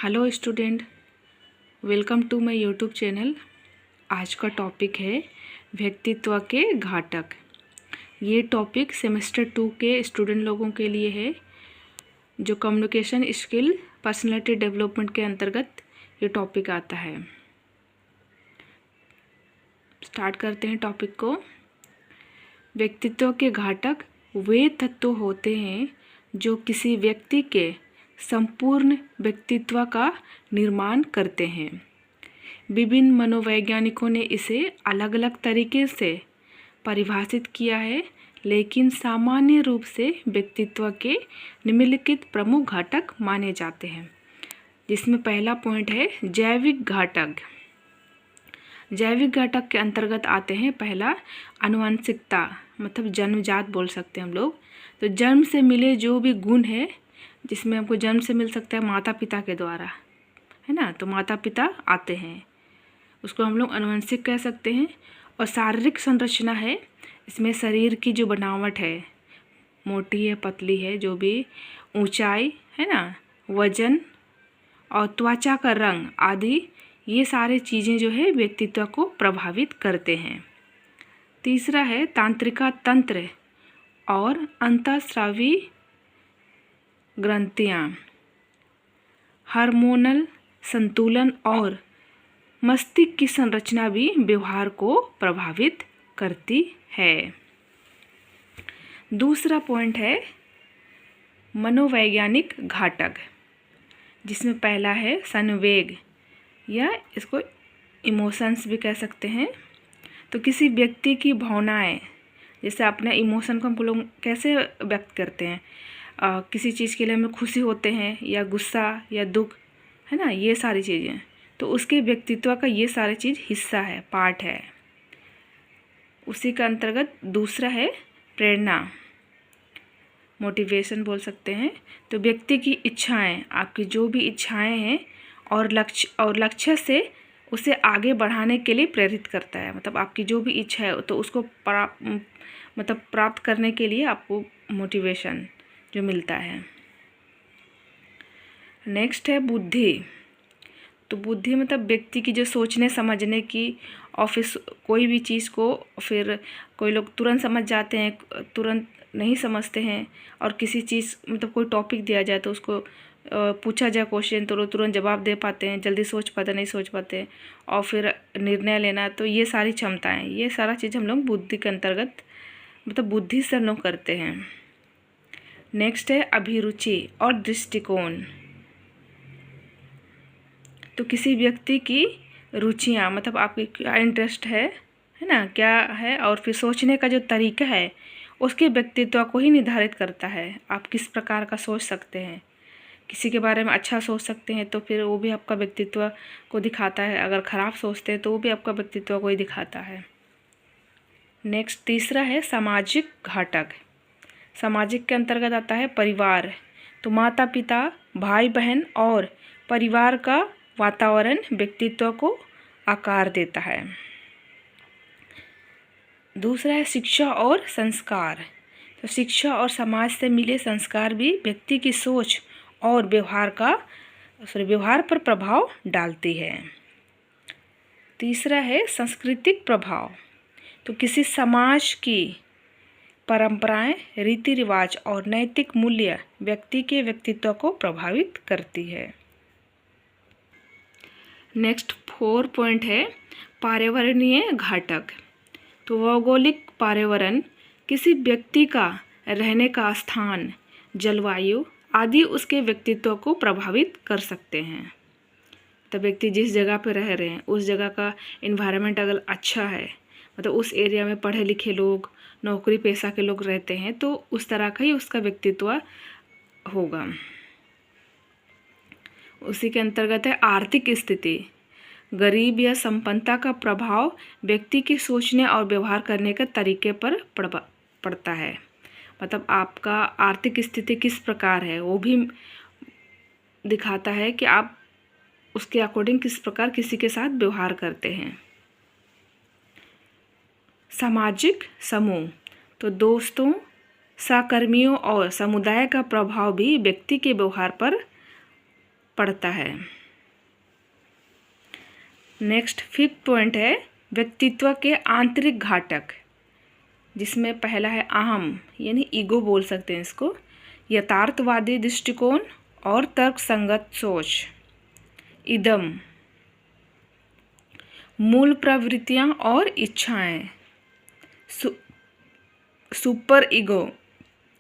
Hello student, welcome to my YouTube channel. आज का topic है व्यक्तित्व के घटक। ये टॉपिक सेमेस्टर 2 के स्टूडेंट लोगों के लिए है जो कम्युनिकेशन स्किल पर्सनालिटी डेवलपमेंट के अंतर्गत ये टॉपिक आता है। स्टार्ट करते हैं टॉपिक को। व्यक्तित्व के घटक वे तत्व होते हैं जो किसी व्यक्ति के संपूर्ण व्यक्तित्व का निर्माण करते हैं। विभिन्न मनोवैज्ञानिकों ने इसे अलग अलग तरीके से परिभाषित किया है, लेकिन सामान्य रूप से व्यक्तित्व के निम्नलिखित प्रमुख घटक माने जाते हैं, जिसमें पहला पॉइंट है जैविक घटक। जैविक घटक के अंतर्गत आते हैं पहला आनुवंशिकता, मतलब जन्मजात बोल सकते हैं हम लोग। तो जन्म से मिले जो भी गुण है, जिसमें हमको जन्म से मिल सकता है माता पिता के द्वारा, है ना, तो माता पिता आते हैं, उसको हम लोग आनुवंशिक कह सकते हैं। और शारीरिक संरचना है, इसमें शरीर की जो बनावट है, मोटी है पतली है, जो भी ऊंचाई है ना, वजन और त्वचा का रंग आदि, ये सारे चीज़ें जो है व्यक्तित्व को प्रभावित करते हैं। तीसरा है तंत्रिका तंत्र और अंतःस्रावी ग्रंथियाँ, हार्मोनल संतुलन और मस्तिष्क की संरचना भी व्यवहार को प्रभावित करती है। दूसरा पॉइंट है मनोवैज्ञानिक घटक, जिसमें पहला है संवेग, या इसको इमोशंस भी कह सकते हैं। तो किसी व्यक्ति की भावनाएं, जैसे अपने इमोशन को हम लोग कैसे व्यक्त करते हैं, किसी चीज़ के लिए हमें खुशी होते हैं या गुस्सा या दुख, है ना, ये सारी चीज़ें, तो उसके व्यक्तित्व का ये सारी चीज़ हिस्सा है, पार्ट है। उसी का अंतर्गत दूसरा है प्रेरणा, मोटिवेशन बोल सकते हैं। तो व्यक्ति की इच्छाएं, आपकी जो भी इच्छाएं हैं और लक्ष्य से उसे आगे बढ़ाने के लिए प्रेरित करता है। मतलब आपकी जो भी इच्छा है तो उसको प्राप्त करने के लिए आपको मोटिवेशन जो मिलता है। नेक्स्ट है बुद्धि। तो बुद्धि मतलब व्यक्ति की जो सोचने समझने की, और फिर कोई भी चीज़ को, फिर कोई लोग तुरंत समझ जाते हैं, तुरंत नहीं समझते हैं। और किसी चीज़ मतलब कोई टॉपिक दिया जाए तो उसको पूछा जाए क्वेश्चन तो लोग तुरंत जवाब दे पाते हैं, जल्दी सोच पाते नहीं सोच पाते, और फिर निर्णय लेना। तो ये सारी क्षमताएं, ये सारा चीज़ हम लोग बुद्धि के अंतर्गत, मतलब बुद्धि से हम लोग करते हैं। नेक्स्ट है अभिरुचि और दृष्टिकोण। तो किसी व्यक्ति की रुचियाँ, मतलब आपकी क्या इंटरेस्ट है ना, क्या है, और फिर सोचने का जो तरीका है उसके व्यक्तित्व को ही निर्धारित करता है। आप किस प्रकार का सोच सकते हैं, किसी के बारे में अच्छा सोच सकते हैं तो फिर वो भी आपका व्यक्तित्व को दिखाता है, अगर ख़राब सोचते हैं तो वो भी आपका व्यक्तित्व को ही दिखाता है। नेक्स्ट तीसरा है सामाजिक घटक। सामाजिक के अंतर्गत आता है परिवार। तो माता पिता, भाई बहन और परिवार का वातावरण व्यक्तित्व को आकार देता है। दूसरा है शिक्षा और संस्कार। तो शिक्षा और समाज से मिले संस्कार भी व्यक्ति की सोच और व्यवहार पर प्रभाव डालती है। तीसरा है सांस्कृतिक प्रभाव। तो किसी समाज की परंपराएं, रीति रिवाज और नैतिक मूल्य व्यक्ति के व्यक्तित्व को प्रभावित करती है। नेक्स्ट 4 पॉइंट है पर्यावरणीय घटक। तो भौगोलिक पर्यावरण किसी व्यक्ति का रहने का स्थान, जलवायु आदि उसके व्यक्तित्व को प्रभावित कर सकते हैं। तो व्यक्ति जिस जगह पर रह रहे हैं उस जगह का इन्वायरमेंट अगर अच्छा है, मतलब उस एरिया में पढ़े लिखे लोग, नौकरी पेशा के लोग रहते हैं, तो उस तरह का ही उसका व्यक्तित्व होगा। उसी के अंतर्गत है आर्थिक स्थिति। गरीब या संपन्नता का प्रभाव व्यक्ति के सोचने और व्यवहार करने के तरीके पर पड़ता है। मतलब आपका आर्थिक स्थिति किस प्रकार है वो भी दिखाता है कि आप उसके अकॉर्डिंग किस प्रकार किसी के साथ व्यवहार करते हैं। सामाजिक समूह। तो दोस्तों, सहकर्मियों और समुदाय का प्रभाव भी व्यक्ति के व्यवहार पर पड़ता है। नेक्स्ट 5th पॉइंट है व्यक्तित्व के आंतरिक घटक, जिसमें पहला है अहम यानी ईगो बोल सकते हैं इसको, यथार्थवादी दृष्टिकोण और तर्कसंगत सोच, इदम मूल प्रवृत्तियां और इच्छाएं, सुपर ईगो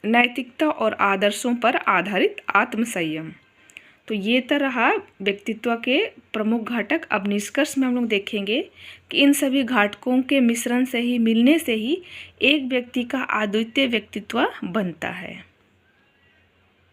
नैतिकता और आदर्शों पर आधारित आत्मसंयम। तो ये तो रहा व्यक्तित्व के प्रमुख घटक। अब निष्कर्ष में हम लोग देखेंगे कि इन सभी घटकों के मिश्रण से ही, मिलने से ही एक व्यक्ति का अद्वितीय व्यक्तित्व बनता है।